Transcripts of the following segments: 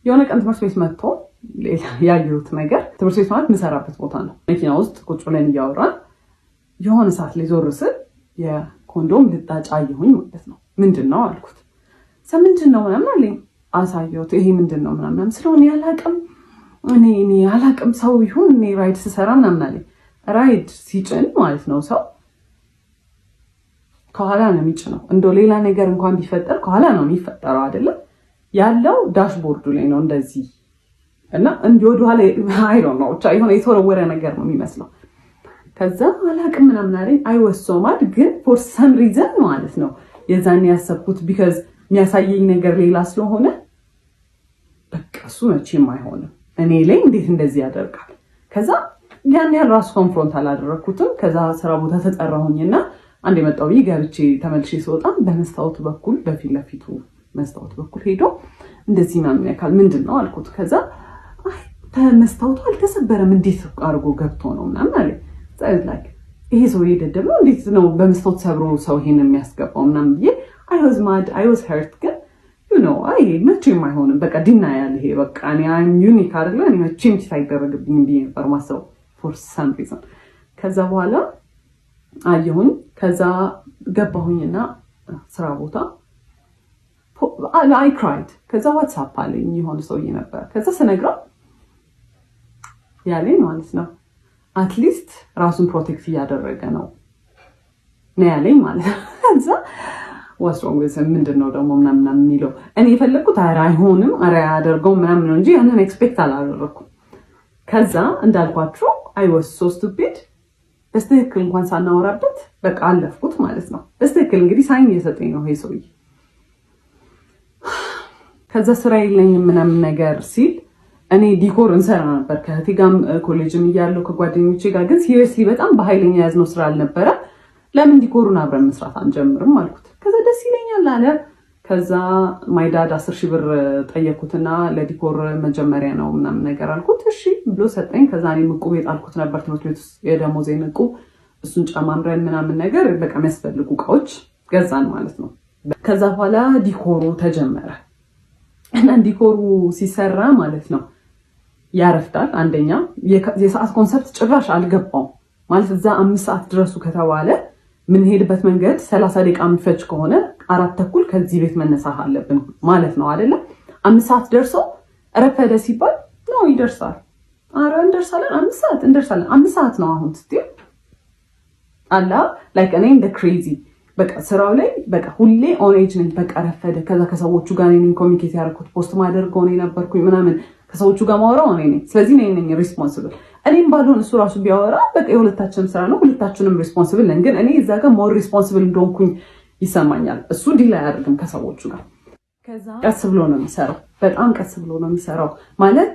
የሆነ ቀን ትምህርት ቤት መጥቶ ያየሁት ነገር ትምህርት ቤት ማለት ምሰራበት ቦታ ነው። መኪና ውስጥ ቁጭ ብለን እያወራን የሆነ ሰዓት ላይ ዞር ስል የኮንዶም ልጣጭ አየሁኝ ማለት ነው። ምንድን ነው አልኩት። ምንድን ነው ምናምን አለኝ። አሳየሁት። ይሄ ምንድን ነው ምናምን ስለሆነ ያላቅም እኔ ያላቅም ሰው ይሁን እኔ ራይድ ስሰራ ምናምን አለኝ። ራይድ ሲጭን ማለት ነው ሰው ከኋላ ነው የሚጭነው። እንደው ሌላ ነገር እንኳን ቢፈጠር ከኋላ ነው የሚፈጠረው አይደለም ያለው ዳሽቦርዱ ላይ ነው እንደዚህ እና እንዲህ ወደኋላ አይ ዶንት ኖ ብቻ የሆነ የተወረወረ ነገር ነው የሚመስለው። ከዛ አላቅም ምናምን አለኝ። አይ ዋስ ሶ ማድ ግን ፎር ሰም ሪዝን ማለት ነው የዛኔ ያሰብኩት ቢካዝ የሚያሳየኝ ነገር ሌላ ስለሆነ በቃ እሱ መቼም አይሆንም እኔ ላይ እንዴት እንደዚህ ያደርጋል። ከዛ ያን ያህል ራሱ ኮንፍሮንት አላደረኩትም። ከዛ ስራ ቦታ ተጠራሁኝና አንድ የመጣው ገብቼ ተመልሼ ስወጣ በመስታወት በኩል በፊት ለፊቱ መስታወት በኩል ሄዶ እንደዚህ ምናምን ያካል ምንድን ነው አልኩት። ከዛ መስታወቱ አልተሰበረም እንዴት አድርጎ ገብቶ ነው ምናምን አለ። ይሄ ሰው የደደብ ነው እንዴት ነው በመስታወት ሰብሮ ሰው ይሄን የሚያስገባው ምናምን ብዬ I was hurt ግን አይ መቼም አይሆንም በቃ ዲና ያለ ይሄ በቃ እኔ ዩኒክ አይደለ እኔ መቼም ሳይደረግብኝ ብዬ ነበር ማሰብ for some reason። ከዛ በኋላ አየሁኝ። ከዛ ገባሁኝና ስራ ቦታ I cried። ከዛ ዋትስአፕ አለኝ የሆነ ሰውዬ ነበር። ከዛ ስነግረው ያለኝ ማለት ነው አትሊስት ራሱን ፕሮቴክት እያደረገ ነው ያለኝ ማለት ነው። ከዛ ወስሮም ምንድነው ደግሞ ምናምን የሚለው እኔ የፈለኩት አይሆንም አያደርገውም ምናምን ነው እንጂ ያንን ኤክስፔክት አላደረኩም። ከዛ እንዳልኳችሁ I was so stupid በስትክክል እንኳን ሳናወራበት በቃ አለፍኩት ማለት ነው። በስትክክል እንግዲህ ሳይን እየሰጠኝ ነው ይሄ ሰውዬ። ከዛ ስራ የለኝም ምናምን ነገር ሲል እኔ ዲኮር እንሰራ ነበር ከእህቴ ጋርም ኮሌጅም እያለሁ ከጓደኞቼ ጋር ግን ሲሪየስሊ በጣም በኃይለኛ ያዝነው ስራ አልነበረ። ለምን ዲኮሩን አብረን መስራት አንጀምርም አልኩት። ከዛ ደስ ይለኛል አለ። ከዛ ማይዳድ 10,000 ብር ጠየኩትና ለዲኮር መጀመሪያ ነው ምናምን ነገር አልኩት። እሺ ብሎ ሰጠኝ። ከዛ እኔ ዕቁብ የጣልኩት ነበር ትምህርት ቤት ውስጥ የደሞዜን ዕቁብ እሱን ጨማምረን ምናምን ነገር በቃ የሚያስፈልጉ እቃዎች ገዛን ማለት ነው። ከዛ በኋላ ዲኮሩ ተጀመረ እና ዲኮሩ ሲሰራ ማለት ነው ያረፍዳል። አንደኛ የሰዓት ኮንሰፕት ጭራሽ አልገባው ማለት እዛ 5 ሰዓት ድረሱ ከተባለ ምን ሄድበት መንገድ 30 ደቂቃ የሚፈጅ ከሆነ 4:30 ከዚህ ቤት መነሳት አለብን ማለት ነው አይደለ? 5 ሰዓት ደርሶ ረፈደ ሲባል ነው ይደርሳል። አረ እንደርሳለን 5 ሰዓት እንደርሳለን 5 ሰዓት ነው አሁን ስትይ አላ ላይክ እኔ እንደ ክሬዚ በቃ ስራው ላይ በቃ ሁሌ ኦን ኤጅ ነኝ። በቃ ረፈደ። ከዛ ከሰዎቹ ጋር ነኝ ኮሚኒኬት ያደረኩት ፖስት ማደርገው ነኝ ነበርኩኝ ምናምን ከሰዎቹ ጋር ማወራው ነኝ። ስለዚህ ነኝ ሪስፖንሲብል። እኔም ባልሆን እሱ ራሱ ቢያወራ በቃ የሁለታችንም ስራ ነው፣ ሁለታችንም ሪስፖንሲብል ነን። ግን እኔ እዛ ጋር ሞር ሪስፖንሲብል እንደሆንኩኝ ይሰማኛል። እሱ ዲል አያደርግም ከሰዎቹ ጋር። ከዛ ቀስ ብሎ ነው የሚሰራው፣ በጣም ቀስ ብሎ ነው የሚሰራው ማለት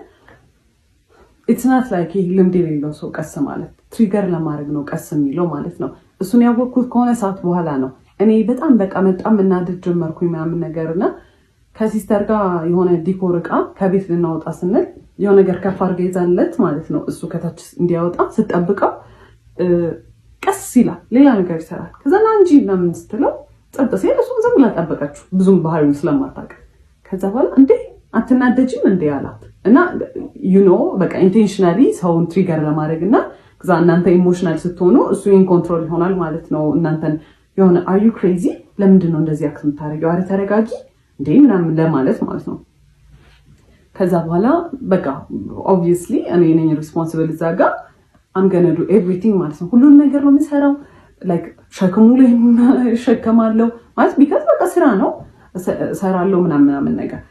ኢትስ ናት ላይክ ልምድ የሌለው ሰው ቀስ ማለት ትሪገር ለማድረግ ነው ቀስ የሚለው ማለት ነው። እሱን ያወቅኩት ከሆነ ሰዓት በኋላ ነው። እኔ በጣም በቃ መጣም እናድድ ጀመርኩኝ ምናምን ነገርና ከሲስተር ጋር የሆነ ዲኮር እቃ ከቤት ልናወጣ ስንል የሆነ ነገር ከፍ አድርጋ ይዛለት ማለት ነው። እሱ ከታች እንዲያወጣ ስጠብቀው ቀስ ይላል፣ ሌላ ነገር ይሰራል። ከዛ ና እንጂ ምናምን ስትለው ጸጥ ሲል እሱ ዝም ብላ ጠበቀችው ብዙም ባህሪውን ስለማታውቅ። ከዛ በኋላ እንዴ አትናደጂም እንዴ አላት እና በቃ ኢንቴንሽናሊ ሰውን ትሪገር ለማድረግ እና ከዛ እናንተ ኢሞሽናል ስትሆኑ እሱ ኢን ኮንትሮል ይሆናል ማለት ነው። እናንተን የሆነ አር ዩ ክሬዚ ለምንድን ነው እንደዚህ አክት የምታደርጊው? አረ ተረጋጊ እንዴ ምናምን ለማለት ማለት ነው። ከዛ በኋላ በቃ ኦብቪየስሊ እኔ ነኝ ሪስፖንሲብል እዛ ጋር አም ገነ ዱ ኤቭሪቲንግ ማለት ነው። ሁሉን ነገር ነው የምሰራው። ላይክ ሸክሙ ላይ ሸከማለሁ ማለት ቢካዝ በቃ ስራ ነው እሰራለሁ ምናምን ነገር።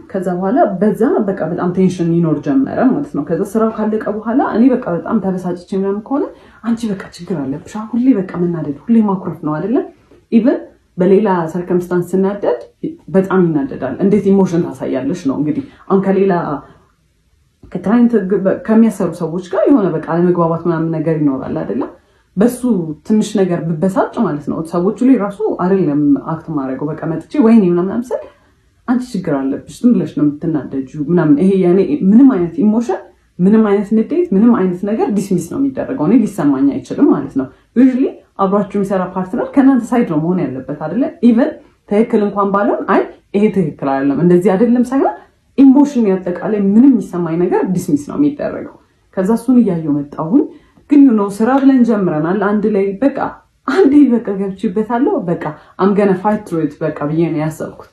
ከዛ በኋላ በዛ በቃ በጣም ቴንሽን ይኖር ጀመረ ማለት ነው። ከዛ ስራው ካለቀ በኋላ እኔ በቃ በጣም ተበሳጭቼ ምናምን ከሆነ አንቺ በቃ ችግር አለብሽ ሁሌ በቃ መናደድ ሁሌ ማኩረፍ ነው አይደለም። ኢቭን በሌላ ሰርከምስታንስ ስናደድ በጣም ይናደዳል። እንዴት ኢሞሽን ታሳያለሽ ነው እንግዲህ። አሁን ከሌላ ከክላይንት ከሚያሰሩ ሰዎች ጋር የሆነ በቃ ለመግባባት ምናምን ነገር ይኖራል አይደለም። በሱ ትንሽ ነገር ብበሳጭ ማለት ነው ሰዎቹ ላይ ራሱ አይደለም አክት ማድረገው በቃ መጥቼ ወይኔ ምናምን ስል አንቺ ችግር አለብሽ ዝም ብለሽ ነው የምትናደጂው ምናምን። ይሄ ያኔ ምንም አይነት ኢሞሽን ምንም አይነት ንዴት ምንም አይነት ነገር ዲስሚስ ነው የሚደረገው። እኔ ሊሰማኝ አይችልም ማለት ነው። ዩዥሊ አብራችሁ የሚሰራ ፓርትነር ከእናንተ ሳይድ ነው መሆን ያለበት አይደለ? ኢቨን ትክክል እንኳን ባልሆን አይ ይሄ ትክክል አይደለም እንደዚህ አይደለም ሳይሆን ኢሞሽን ያጠቃላይ ምንም የሚሰማኝ ነገር ዲስሚስ ነው የሚደረገው። ከዛ እሱን እያየሁ መጣሁኝ። ግን ስራ ብለን ጀምረናል አንድ ላይ በቃ አንዴ በቃ ገብቼበታለሁ። በቃ አም ገና ፋይት ትሩ ኢት በቃ ብዬ ነው ያሰብኩት።